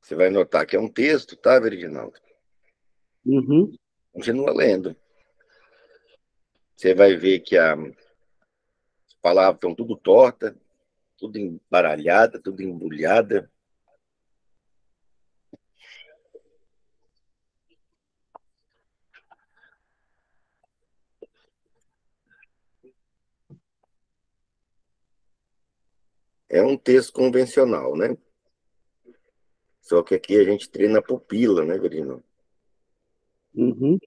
Você vai notar que é um texto, tá, Reginaldo? Uhum. Continua lendo. Você vai ver que as palavras estão tudo tortas, tudo embaralhada, tudo embrulhada. É um texto convencional, né? Só que aqui a gente treina a pupila, né, Virino? Uhum.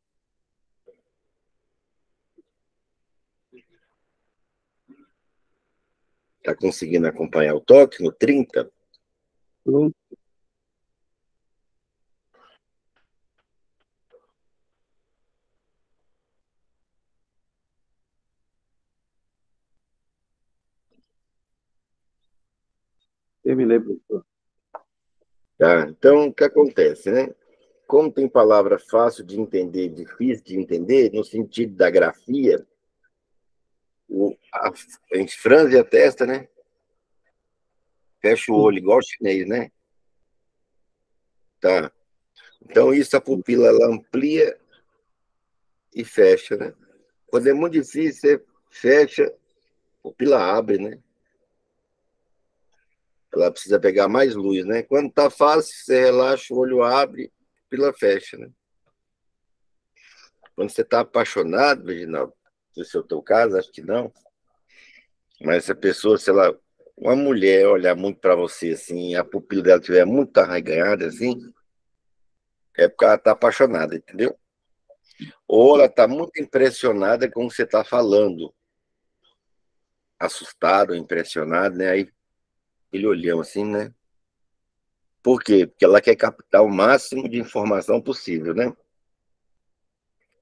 Tá conseguindo acompanhar o toque no 30? Pronto. Terminei, professor. Tá? Então, o que acontece, né? Como tem palavra fácil de entender, difícil de entender, no sentido da grafia, a gente franze a testa, né? Fecha o olho igual o chinês, né? Tá. Então, isso a pupila ela amplia e fecha, né? Quando é muito difícil, você fecha, a pupila abre, né? Ela precisa pegar mais luz, né? Quando tá fácil, você relaxa, o olho abre, a pupila fecha, né? Quando você tá apaixonado, Reginaldo, se é o teu caso, acho que não, mas se a pessoa, sei lá, uma mulher olhar muito para você, assim, a pupila dela estiver muito arreganhada, assim, é porque ela tá apaixonada, entendeu? Ou ela tá muito impressionada com o que você tá falando, assustado, impressionado, né? Aí ele olhão assim, né? Por quê? Porque ela quer captar o máximo de informação possível, né?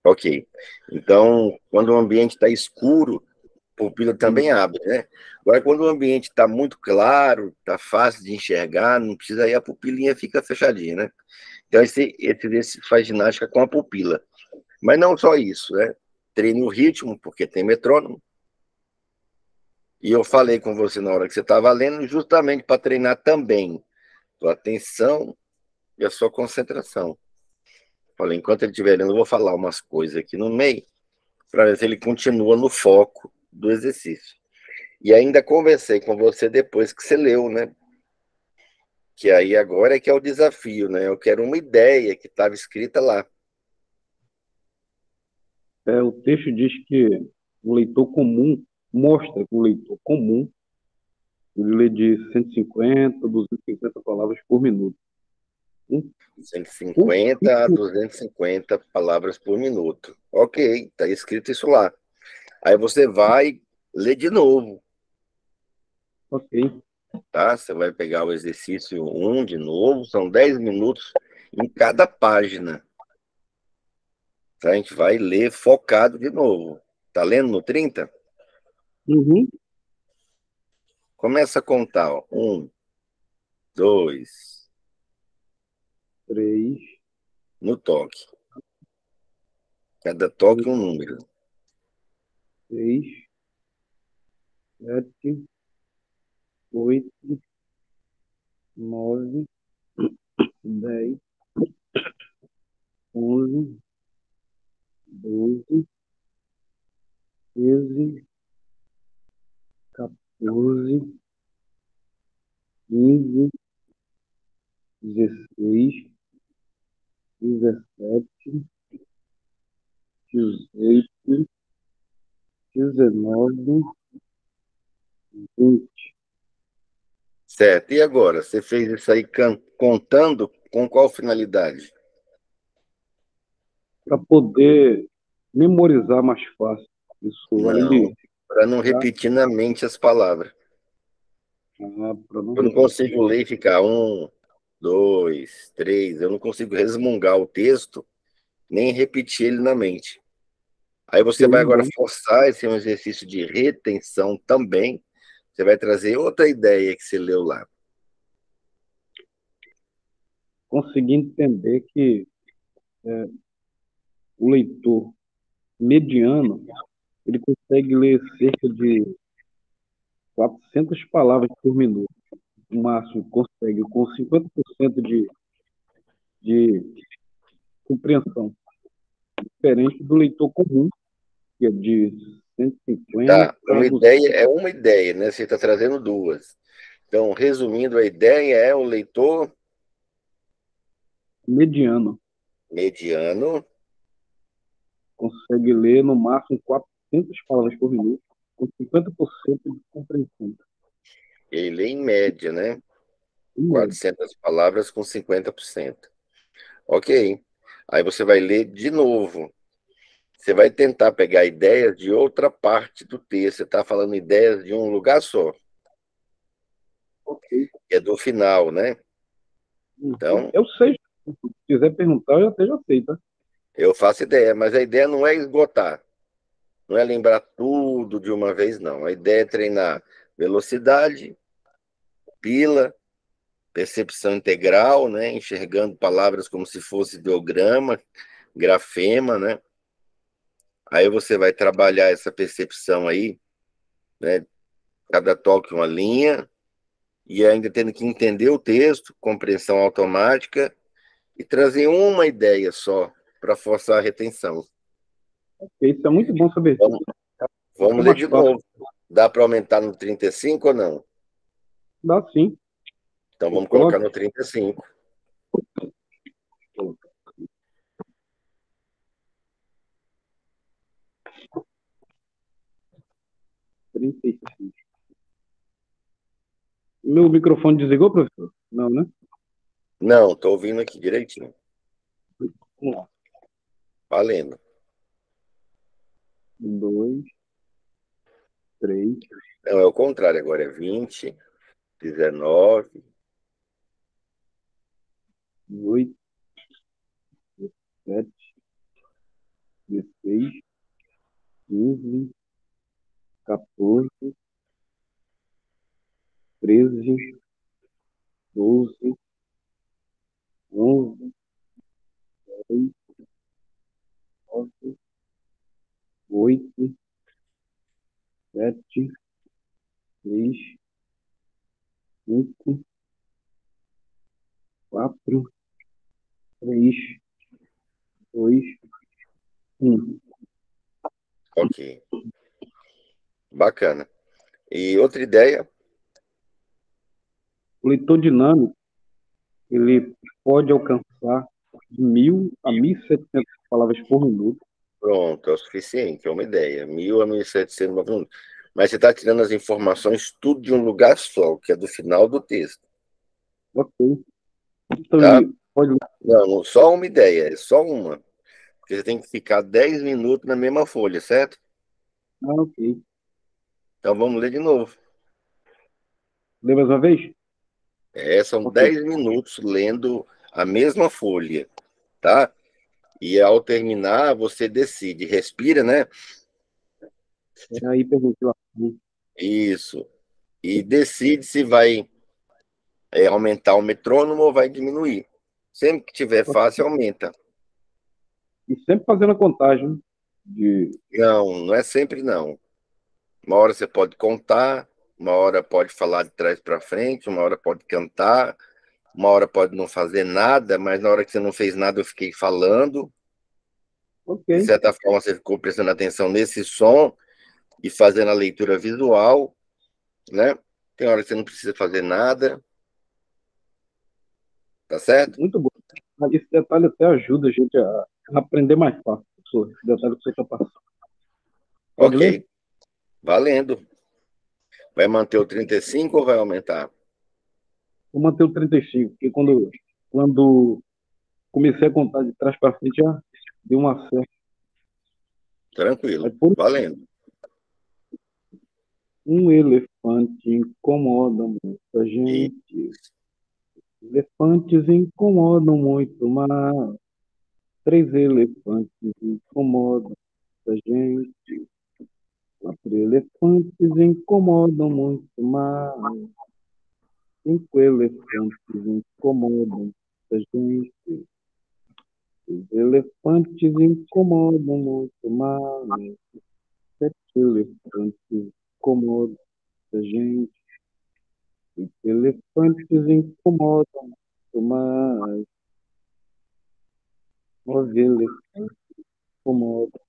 Ok. Então, quando o ambiente está escuro, a pupila também abre, né? Agora, quando o ambiente está muito claro, está fácil de enxergar, não precisa ir, a pupilinha fica fechadinha, né? Então, esse faz ginástica com a pupila. Mas não só isso, né? Treine o ritmo, porque tem metrônomo. E eu falei com você na hora que você estava lendo, justamente para treinar também sua atenção e a sua concentração. Falei, enquanto ele estiver lendo, eu vou falar umas coisas aqui no meio, para ver se ele continua no foco do exercício. E ainda conversei com você depois que você leu, né? Que aí agora é que é o desafio, né? Eu quero uma ideia que estava escrita lá. O texto diz que o leitor comum mostra que o leitor comum ele lê de 150 a 250 palavras por minuto. Um 150 a pouquíssimo. 250 palavras por minuto. Ok, está escrito isso lá. Aí você vai ler de novo, Ok. tá? Você vai pegar o exercício um de novo, são 10 minutos em cada página. Tá? A gente vai ler focado de novo. Tá lendo no 30? Uhum. Começa a contar, ó. Um, dois, 3, no toque. Cada toque um número. 6, 7, 8, 9, 10, 11, 12, 13, 14, 15, 16, 17, 18, 19, 20. Certo. E agora? Você fez isso aí contando com qual finalidade? Para poder memorizar mais fácil. Isso, além Não, de para não tá? repetir na mente as palavras. Para não Eu não repetir. consigo ler e ficar um, dois, três. Eu não consigo resmungar o texto, nem repetir ele na mente. Aí você Show vai de agora bola. forçar, esse é um exercício de retenção também. Você vai trazer outra ideia que você leu lá. Conseguir entender que o leitor mediano ele consegue ler cerca de 400 palavras por minuto. O máximo consegue com 50% de de compreensão, diferente do leitor comum, que é de 150 Tá, a uma 200. ideia é uma ideia, né? Você está trazendo duas. Então, resumindo, a ideia é o leitor Mediano. mediano, Consegue ler no máximo 400 palavras por minuto, com 50% de compreensão. ele lê em média, né? Em média. 400 palavras com 50%. Ok. Aí você vai ler de novo. Você vai tentar pegar ideias de outra parte do texto. Você está falando ideias de um lugar só, Ok. que é do final, né? Então, Eu sei. Se quiser perguntar, eu até já sei, tá? eu faço ideia, mas a ideia não é esgotar, não é lembrar tudo de uma vez, não. A ideia é treinar velocidade, pila, percepção integral, né? Enxergando palavras como se fosse ideograma, grafema, né? Aí você vai trabalhar essa percepção aí, né? Cada toque uma linha, e ainda tendo que entender o texto, compreensão automática, e trazer uma ideia só para forçar a retenção. Isso é muito bom saber. Vamos, Fica vamos ler mais de fácil. novo. Dá para aumentar no 35 ou não? Dá sim. Então Eu vamos colocar coloco. no 35. 35. Meu microfone desligou, professor? Não, né? Não, estou ouvindo aqui direitinho. Vamos lá. Valendo. 2, 3, Não, é o contrário agora, é 20, 19, 8, 7, 16, 15, 14, 13, 12, 11, 10, 9, 8, 7, 6, 5, 4, 3, 2, 1. ok. Bacana. E outra ideia, O leitor dinâmico, ele pode alcançar de 1.000 a 1.700 palavras por minuto. pronto, é o suficiente, é uma ideia. 1.000 a 1.700 minutos. Mas você está tirando as informações tudo de um lugar só, que é do final do texto, Ok. Então tá? ele pode. Não, só uma ideia, é só uma. Porque você tem que ficar 10 minutos na mesma folha, certo? Ah, ok. Então vamos ler de novo. Lê mais uma vez? São Ok. 10 minutos lendo a mesma folha, tá? E ao terminar, você decide, respira, né? É a hiperventilação. Isso. E decide se vai aumentar o metrônomo ou vai diminuir. Sempre que tiver fácil, aumenta. E sempre fazendo a contagem de. Não, não é sempre não. Uma hora você pode contar, uma hora pode falar de trás para frente, uma hora pode cantar, uma hora pode não fazer nada, mas na hora que você não fez nada, eu fiquei falando. Ok. De certa forma, você ficou prestando atenção nesse som e fazendo a leitura visual, né? Tem hora que você não precisa fazer nada, tá certo? Muito bom. Esse detalhe até ajuda a gente a aprender mais fácil, professor. Esse detalhe que você está passando. Pode Ok, ler? valendo. Vai manter o 35 ou vai aumentar? Vou manter o 35, porque quando comecei a contar de trás para frente, já deu uma certa. Aí, Tranquilo, por valendo. um elefante incomoda muita E gente. Elefantes incomodam muito, mas 3 elefantes incomodam muita gente. 4 elefantes incomodam muito, mas 5 elefantes incomodam muita gente. 6 elefantes incomodam muito, mas 7 elefantes incomodam muita gente. 8 elefantes incomodam muito, mais Os elefantes incomodam.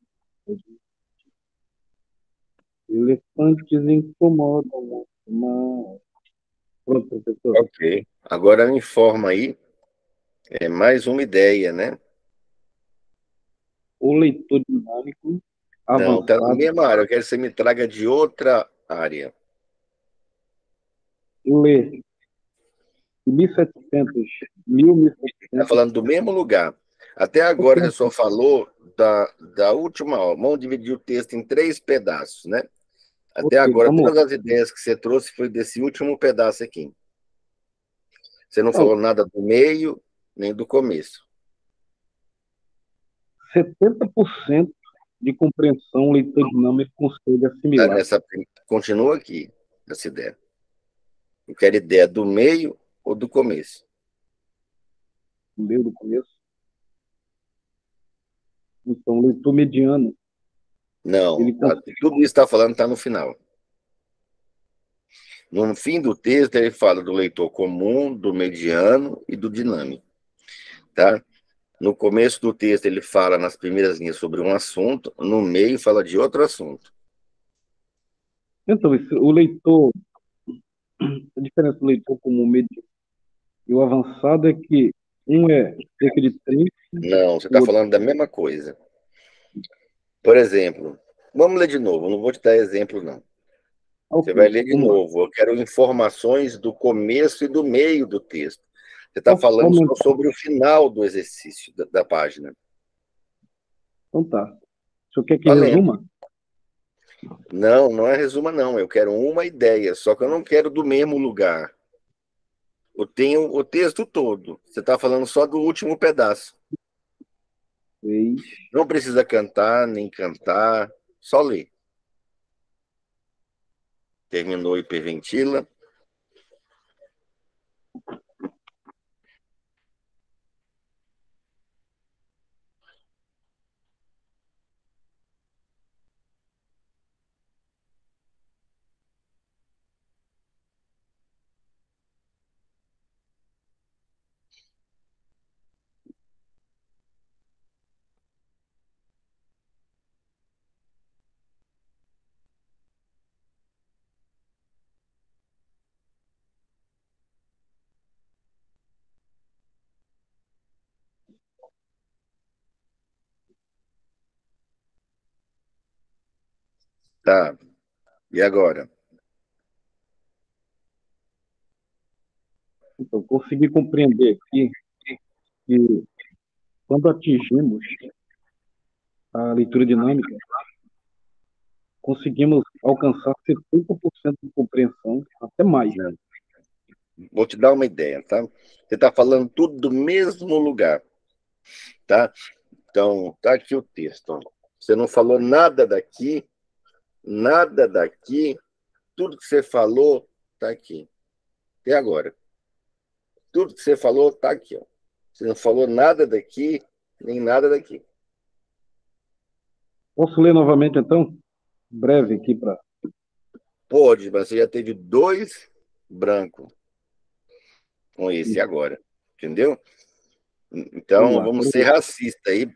Elefantes incomodam muito mais. Pronto, professor. Ok. Agora me informa aí, mais uma ideia, né? O leitor dinâmico Não, tá na avançado mesma área. Eu quero que você me traga de outra área. lê 1700, Está 1700. falando do mesmo lugar. Até agora você só falou da última aula. Vamos dividir o texto em três pedaços, né? Ok, Até agora, vamos lá. todas as ideias que você trouxe foi desse último pedaço aqui. Você não Então, falou nada do meio, nem do começo. 70% de compreensão o leitor dinâmico consegue Tá? assimilar. Continua aqui, essa ideia. Eu quero ideia do meio ou do começo. No meio do começo. Então, o leitor mediano, Não, ele tudo isso está falando está no final. No fim do texto, ele fala do leitor comum, do mediano e do dinâmico. Tá? No começo do texto, ele fala nas primeiras linhas sobre um assunto, no meio, fala de outro assunto. Então, o leitor, a diferença do leitor como mediano e o avançado é que um é cerca de 30, Não, você o está outro falando da mesma coisa. Por exemplo, vamos ler de novo, não vou te dar exemplo, não. é Você vai ok. ler de Vamos lá. novo. Eu quero informações do começo e do meio do texto. Você está Posso falando só aumentar? sobre o final do exercício da página. Então tá. O senhor quer que Valendo. resuma? Não, não é resuma, não. Eu quero uma ideia, só que eu não quero do mesmo lugar. Eu tenho o texto todo. Você está falando só do último pedaço. 6. Não precisa cantar, nem cantar, só ler. Terminou hiperventila. Tá. E agora? Então, consegui compreender aqui que quando atingimos a leitura dinâmica, conseguimos alcançar 70% de compreensão, até mais. Não. Vou te dar uma ideia, tá? Você está falando tudo do mesmo lugar, tá? Então, tá aqui o texto. Ó. Você não falou nada daqui. Tudo que você falou tá aqui. Até agora. Tudo que você falou tá aqui, ó. Você não falou nada daqui, nem nada daqui. Posso ler novamente, então? Breve aqui para. Pode, mas você já teve dois brancos com esse agora. Entendeu? Vamos Então, lá. vamos ser racistas aí.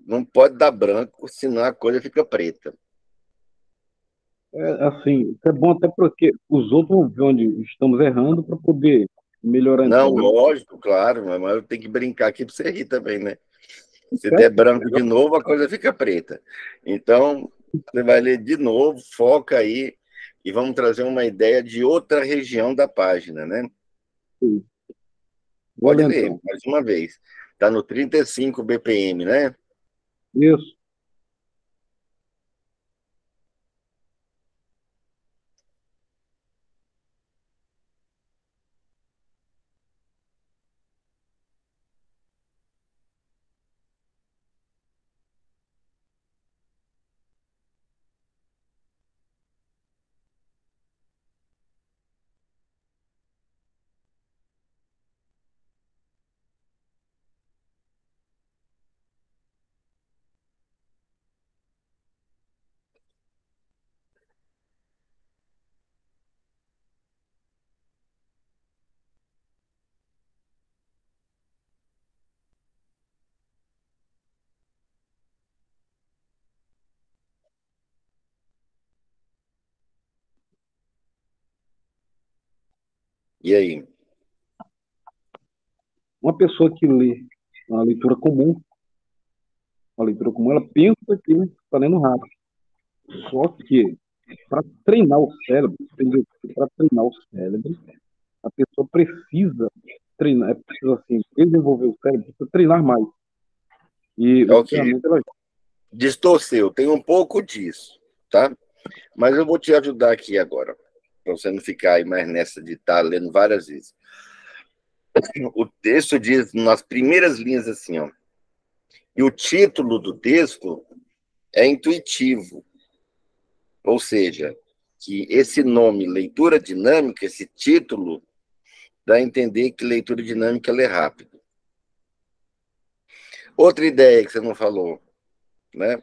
Não pode dar branco, senão a coisa fica preta. É assim, é bom até porque os outros vão ver onde estamos errando para poder melhorar Não, então, né? lógico, claro, mas eu tenho que brincar aqui para você rir também, né? Se der Certo? branco de novo, a coisa fica preta. Então, você vai ler de novo, foca aí e vamos trazer uma ideia de outra região da página, né? Sim. Vou Pode ler ler, então. mais uma vez. Está no 35 BPM, né? Isso. E aí? Uma pessoa que lê uma leitura comum, ela pensa que está lendo rápido. Só que, para treinar o cérebro, para treinar o cérebro, a pessoa precisa treinar, precisa assim, desenvolver o cérebro, precisa treinar mais. E o Ok. treinamento, ela Distorceu, tem um pouco disso, tá? Mas eu vou te ajudar aqui agora, para você não ficar aí mais nessa de estar lendo várias vezes. O texto diz, nas primeiras linhas, assim, ó, e o título do texto é intuitivo, ou seja, que esse nome, leitura dinâmica, esse título, dá a entender que leitura dinâmica ela é rápida. Outra ideia que você não falou, né?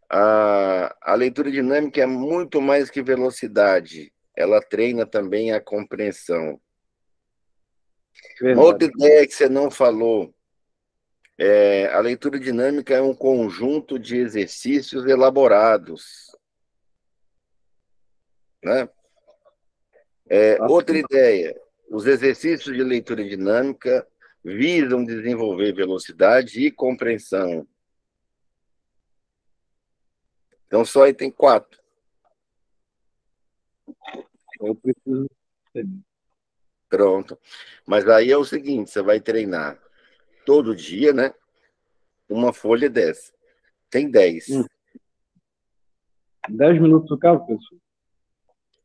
A leitura dinâmica é muito mais que velocidade, ela treina também a compreensão. é Uma outra verdade. ideia que você não falou é a leitura dinâmica é um conjunto de exercícios elaborados, né? Outra Assim, ideia, os exercícios de leitura dinâmica visam desenvolver velocidade e compreensão. Então, só aí tem 4. eu preciso. Pronto. Mas aí é o seguinte: você vai treinar todo dia, né? Uma folha dessa. Tem Hum, 10. 10 minutos no caso, pessoal.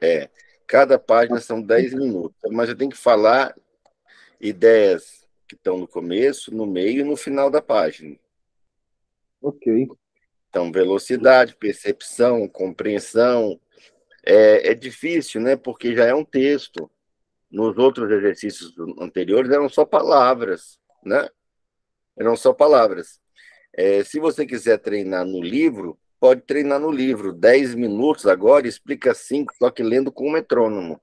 É. Cada página são 10 minutos. Mas eu tenho que falar ideias que estão no começo, no meio e no final da página. Ok. Então, velocidade, percepção, compreensão. É difícil, né? Porque já é um texto. Nos outros exercícios anteriores eram só palavras, né? Eram só palavras. Se você quiser treinar no livro, pode treinar no livro. 10 minutos agora, explica 5, só que lendo com o metrônomo.